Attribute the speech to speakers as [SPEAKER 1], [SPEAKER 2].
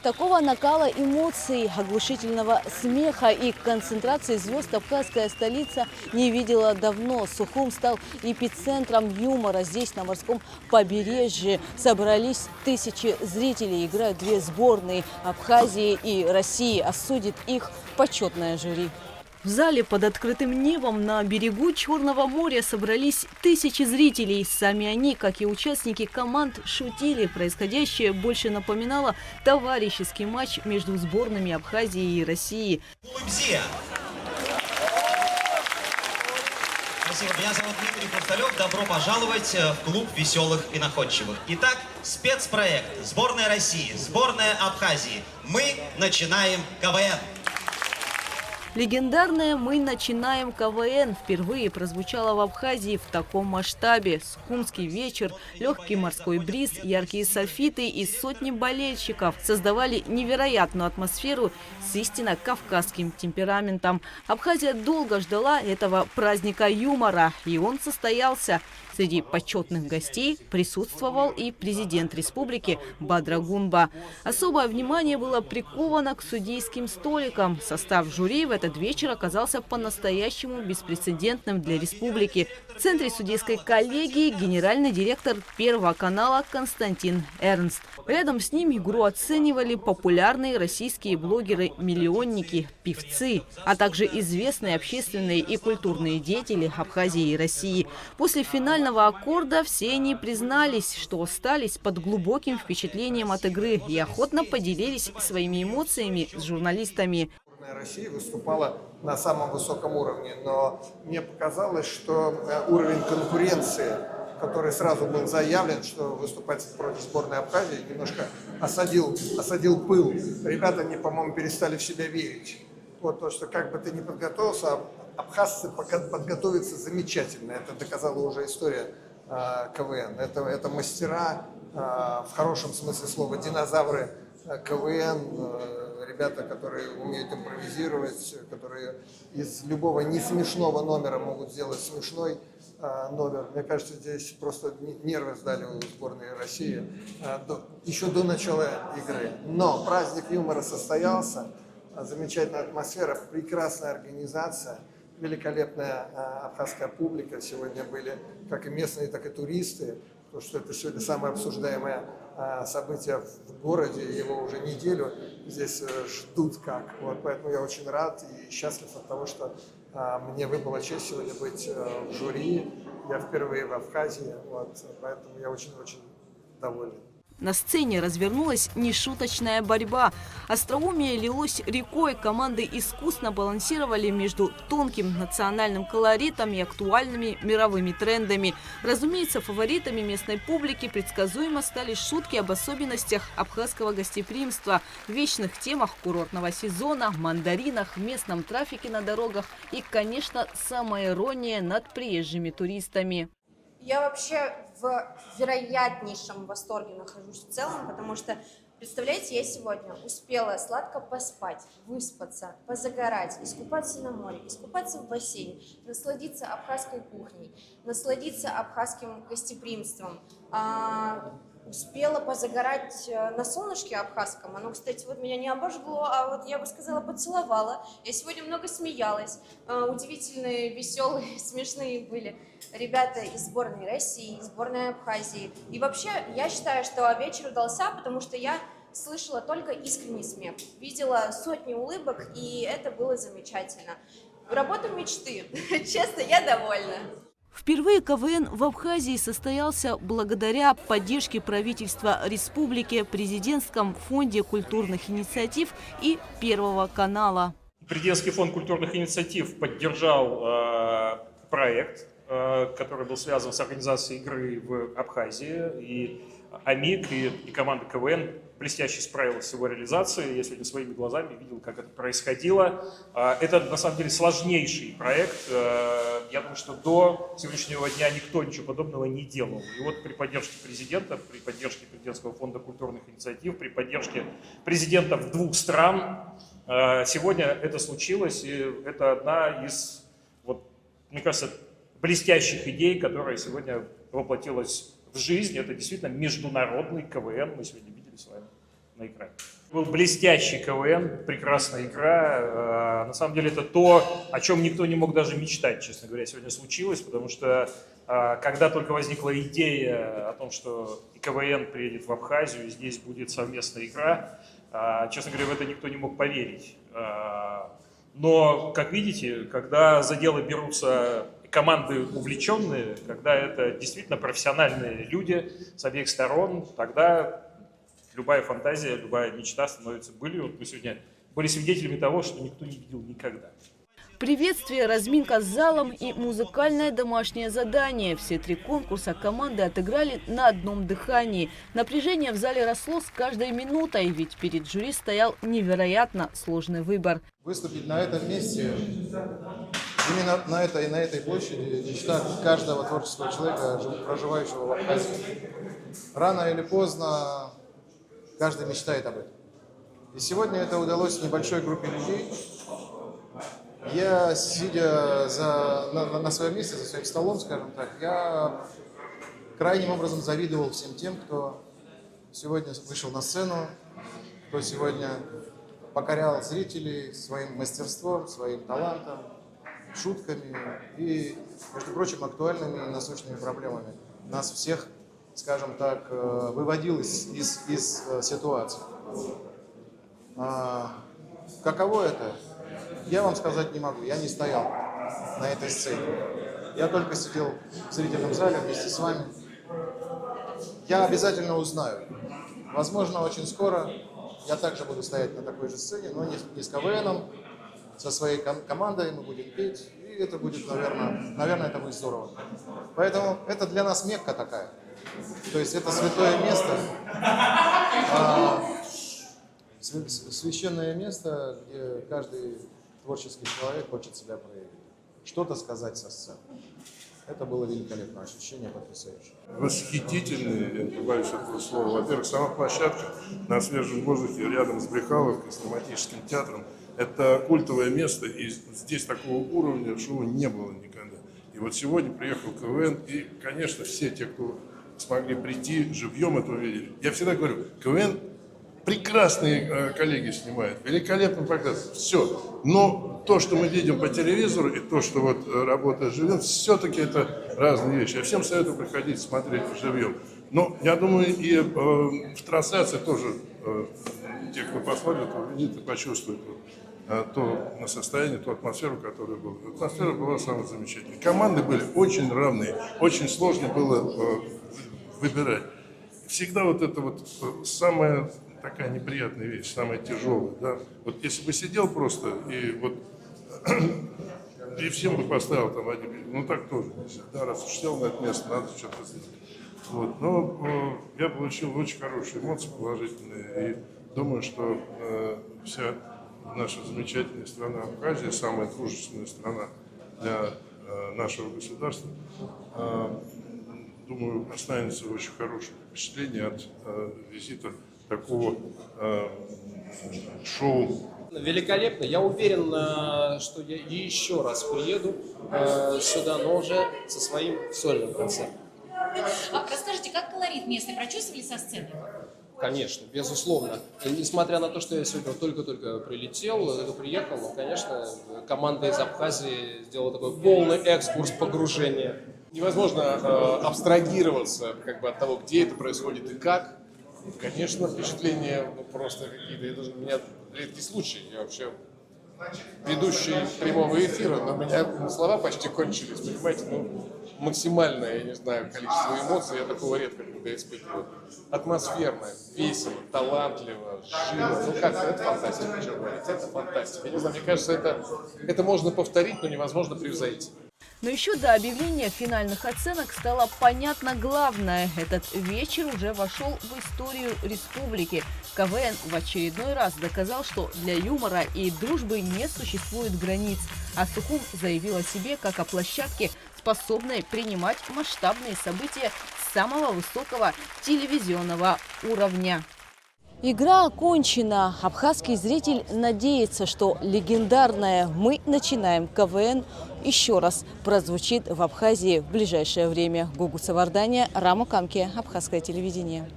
[SPEAKER 1] Такого накала эмоций, оглушительного смеха и концентрации звезд абхазская столица не видела давно. Сухум стал эпицентром юмора. Здесь, на морском побережье, собрались тысячи зрителей. Играют две сборные – Абхазии и России. Осудит их почетное жюри. В зале под открытым небом на берегу Черного моря собрались тысячи зрителей. Сами они, как и участники команд, шутили. Происходящее больше напоминало товарищеский матч между сборными Абхазии и России.
[SPEAKER 2] Спасибо. Меня зовут Дмитрий Хрусталев. Добро пожаловать в клуб веселых и находчивых. Итак, спецпроект «Сборная России, сборная Абхазии». Мы начинаем КВН.
[SPEAKER 1] Легендарное «Мы начинаем КВН» впервые прозвучало в Абхазии в таком масштабе. Сухумский вечер, легкий морской бриз, яркие софиты и сотни болельщиков создавали невероятную атмосферу с истинно кавказским темпераментом. Абхазия долго ждала этого праздника юмора, и он состоялся. Среди почетных гостей присутствовал и президент республики Бадра Гунба. Особое внимание было приковано к судейским столикам. Состав жюри в этот вечер оказался по-настоящему беспрецедентным для республики. В центре судейской коллегии генеральный директор Первого канала Константин Эрнст. Рядом с ним игру оценивали популярные российские блогеры-миллионники, певцы, а также известные общественные и культурные деятели Абхазии и России. После финального аккорда все они признались, что остались под глубоким впечатлением от игры и охотно поделились своими эмоциями с журналистами.
[SPEAKER 3] Россия выступала на самом высоком уровне, но мне показалось, что уровень конкуренции, который сразу был заявлен, что выступать против сборной Абхазии, немножко осадил пыл. Ребята, они, по-моему, перестали в себя верить. Вот то, что как бы ты ни подготовился, абхазцы подготовятся замечательно. Это доказала уже история КВН. Это мастера, в хорошем смысле слова, динозавры КВН, ребята, которые умеют импровизировать, которые из любого несмешного номера могут сделать смешной номер. Мне кажется, здесь просто нервы сдали у сборной России еще до начала игры. Но праздник юмора состоялся, замечательная атмосфера, прекрасная организация, великолепная абхазская публика. Сегодня были как и местные, так и туристы, потому что это сегодня самое обсуждаемое событие в городе, его уже неделю здесь ждут как. Вот, поэтому я очень рад и счастлив от того, что мне выпала честь сегодня быть в жюри. Я впервые в Абхазии, вот, поэтому я очень-очень доволен.
[SPEAKER 1] На сцене развернулась нешуточная борьба. Остроумие лилось рекой. Команды искусно балансировали между тонким национальным колоритом и актуальными мировыми трендами. Разумеется, фаворитами местной публики предсказуемо стали шутки об особенностях абхазского гостеприимства, вечных темах курортного сезона, мандаринах, местном трафике на дорогах и, конечно, самая ирония над приезжими туристами.
[SPEAKER 4] Я вообще в вероятнейшем восторге нахожусь в целом, потому что, представляете, я сегодня успела сладко поспать, выспаться, позагорать, искупаться на море, искупаться в бассейне, насладиться абхазской кухней, насладиться абхазским гостеприимством. Успела позагорать на солнышке абхазском. Оно, кстати, вот меня не обожгло, а вот я бы сказала, поцеловала. Я сегодня много смеялась. Удивительные, веселые, смешные были ребята из сборной России, из сборной Абхазии. И вообще, я считаю, что вечер удался, потому что я слышала только искренний смех. Видела сотни улыбок, и это было замечательно. Работа мечты. Честно, я довольна.
[SPEAKER 1] Впервые КВН в Абхазии состоялся благодаря поддержке правительства республики, президентском фонде культурных инициатив и Первого канала.
[SPEAKER 5] Президентский фонд культурных инициатив поддержал проект, который был связан с организацией игры в Абхазии. И АМИК и команда КВН блестяще справилась с его реализацией. Я сегодня своими глазами видел, как это происходило. Это, на самом деле, сложнейший проект. Я думаю, что до сегодняшнего дня никто ничего подобного не делал. И вот при поддержке президента, при поддержке президентского фонда культурных инициатив, при поддержке президентов двух стран, сегодня это случилось. И это одна из, вот, мне кажется, блестящих идей, которая сегодня воплотилась в жизнь. Это действительно международный КВН, мы сегодня видели с вами. на экране. Был блестящий КВН, прекрасная игра. На самом деле это то, о чем никто не мог даже мечтать, честно говоря, сегодня случилось, потому что когда только возникла идея о том, что и КВН приедет в Абхазию, и здесь будет совместная игра, честно говоря, в это никто не мог поверить. Но, как видите, когда за дело берутся команды увлеченные, когда это действительно профессиональные люди с обеих сторон, тогда любая фантазия, любая мечта становится былью. Вот мы сегодня были свидетелями того, что никто не видел никогда.
[SPEAKER 1] Приветствие, разминка с залом и музыкальное домашнее задание. Все 3 конкурса команды отыграли на одном дыхании. Напряжение в зале росло с каждой минутой, ведь перед жюри стоял невероятно сложный выбор.
[SPEAKER 6] Выступить на этом месте, именно на этой площади, мечта каждого творческого человека, проживающего в Абхазии. Рано или поздно каждый мечтает об этом. И сегодня это удалось небольшой группе людей. Я, сидя на своем месте, за своим столом, скажем так, я крайним образом завидовал всем тем, кто сегодня вышел на сцену, кто сегодня покорял зрителей своим мастерством, своим талантом, шутками и, между прочим, актуальными и насущными проблемами. Нас всех, скажем так, выводил из ситуации. Каково это? Я вам сказать не могу, я не стоял на этой сцене. Я только сидел в зрительном зале вместе с вами. Я обязательно узнаю. Возможно, очень скоро я также буду стоять на такой же сцене, но не с КВНом, со своей командой мы будем петь, и это будет, наверное, это будет здорово. Поэтому это для нас Мекка такая. То есть это святое место, священное место, где каждый творческий человек хочет себя проявить, что-то сказать со сцены. Это было великолепное ощущение, потрясающее.
[SPEAKER 7] Восхитительный, я не побоюсь этого слова. Во-первых, сама площадка на свежем воздухе рядом с Брехаловкой, с драматическим театром. Это культовое место, и здесь такого уровня шоу не было никогда. И вот сегодня приехал КВН, и, конечно, все те, кто смогли прийти, живьем это увидели. Я всегда говорю, КВН прекрасные коллеги снимают, великолепно показывают, все. Но то, что мы видим по телевизору, и то, что вот работает живьем, все-таки это разные вещи. Я всем советую приходить смотреть живьем. Но я думаю, и в трансляции тоже те, кто посмотрит, увидит и почувствует то состояние, ту атмосферу, которая была. Атмосфера была самая замечательная. Команды были очень равные, очень сложно было выбирать. Всегда вот это вот самая такая неприятная вещь, самая тяжелая. Да? Вот если бы сидел просто и вот и всем бы поставил там один, ну так тоже нельзя. Да, раз уж сел на это место, надо что-то сделать. Вот. Но я получил очень хорошие эмоции, положительные, и думаю, что вся наша замечательная страна Абхазия, самая дружественная страна для нашего государства, думаю, останется очень хорошее впечатление от визита такого шоу.
[SPEAKER 8] Великолепно. Я уверен, что я еще раз приеду сюда, но уже со своим сольным концертом.
[SPEAKER 9] Расскажите, как колорит местный прочувствовали со сцены?
[SPEAKER 8] Конечно, безусловно. Несмотря на то, что я сегодня только-только приехал, но, конечно, команда из Абхазии сделала такой полный экскурс погружения. Невозможно абстрагироваться от того, где это происходит и как. Конечно, впечатления просто какие-то. У меня редкий случай. Я вообще ведущий прямого эфира, но у меня слова почти кончились, понимаете? Максимальное, я не знаю, количество эмоций я такого редко когда испытываю. Атмосферно, весело, талантливо, живо. Это фантастика, что говорить, это фантастика. Я не знаю, мне кажется, это можно повторить, но невозможно превзойти.
[SPEAKER 1] Но еще до объявления финальных оценок стало понятно главное. Этот вечер уже вошел в историю республики. КВН в очередной раз доказал, что для юмора и дружбы не существует границ. А Сухум заявил о себе как о площадке, способной принимать масштабные события самого высокого телевизионного уровня. Игра окончена. Абхазский зритель надеется, что легендарное «Мы начинаем КВН» еще раз прозвучит в Абхазии в ближайшее время. Гугу Савардания, Раму Камке, Абхазское телевидение.